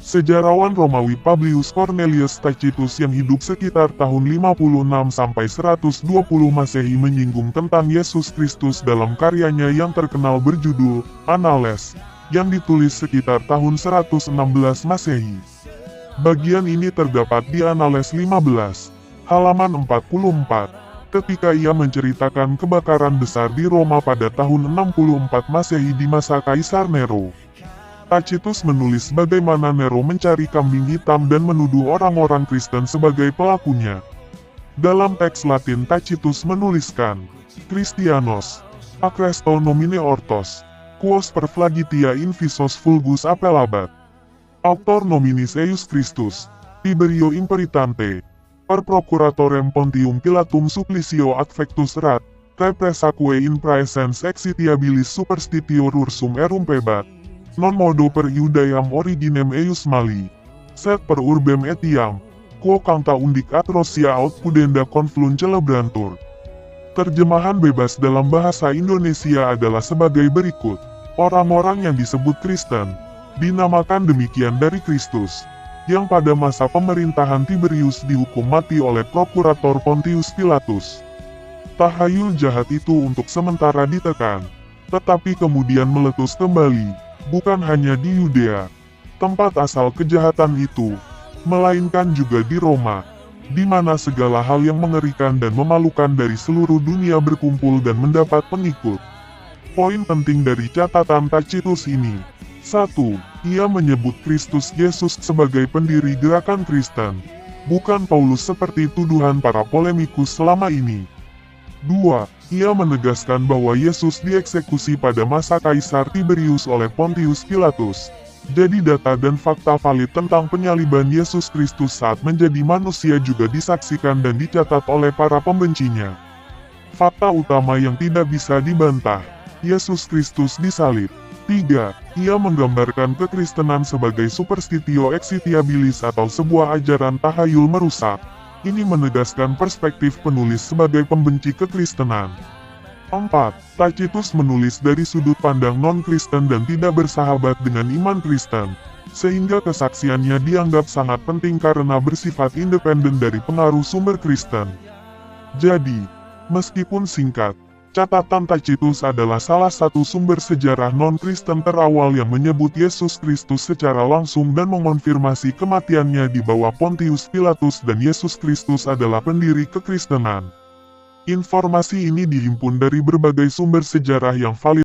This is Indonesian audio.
Sejarawan Romawi Publius Cornelius Tacitus yang hidup sekitar tahun 56–120 Masehi menyinggung tentang Yesus Kristus dalam karyanya yang terkenal berjudul Annales, yang ditulis sekitar tahun 116 Masehi. Bagian ini terdapat di Annales 15, halaman 44, ketika ia menceritakan kebakaran besar di Roma pada tahun 64 Masehi di masa Kaisar Nero. Tacitus menulis bagaimana Nero mencari kambing hitam dan menuduh orang-orang Kristen sebagai pelakunya. Dalam teks Latin Tacitus menuliskan, Christianos, acresto nomine ortos, quos per flagitia invisos fulgus appellabat. Auctor nominis eius Christus, Tiberio imperitante, per procuratorem Pontium Pilatum supplicio adfectus rat, repressaque in praesens exitiabilis superstitio rursum erumpebat. Non modo per Iudaiam originem eius mali, sed per urbem etiam, quo canta undic atrocia aut pudenda conflun celebrantur. Terjemahan bebas dalam bahasa Indonesia adalah sebagai berikut. Orang-orang yang disebut Kristen, dinamakan demikian dari Kristus, yang pada masa pemerintahan Tiberius dihukum mati oleh Prokurator Pontius Pilatus. Tahayul jahat itu untuk sementara ditekan, tetapi kemudian meletus kembali. Bukan hanya di Yudea, tempat asal kejahatan itu, melainkan juga di Roma, di mana segala hal yang mengerikan dan memalukan dari seluruh dunia berkumpul dan mendapat pengikut. Poin penting dari catatan Tacitus ini. 1. Ia menyebut Kristus Yesus sebagai pendiri gerakan Kristen, bukan Paulus seperti tuduhan para polemikus selama ini. 2. Ia menegaskan bahwa Yesus dieksekusi pada masa Kaisar Tiberius oleh Pontius Pilatus. Jadi data dan fakta valid tentang penyaliban Yesus Kristus saat menjadi manusia juga disaksikan dan dicatat oleh para pembencinya. Fakta utama yang tidak bisa dibantah, Yesus Kristus disalib. 3. Ia menggambarkan kekristenan sebagai superstitio exitiabilis atau sebuah ajaran tahayul merusak. Ini menegaskan perspektif penulis sebagai pembenci kekristenan. 4. Tacitus menulis dari sudut pandang non-Kristen dan tidak bersahabat dengan iman Kristen, sehingga kesaksiannya dianggap sangat penting karena bersifat independen dari pengaruh sumber Kristen. Jadi, meskipun singkat, catatan Tacitus adalah salah satu sumber sejarah non-Kristen terawal yang menyebut Yesus Kristus secara langsung dan mengonfirmasi kematiannya di bawah Pontius Pilatus dan Yesus Kristus adalah pendiri kekristenan. Informasi ini dihimpun dari berbagai sumber sejarah yang valid.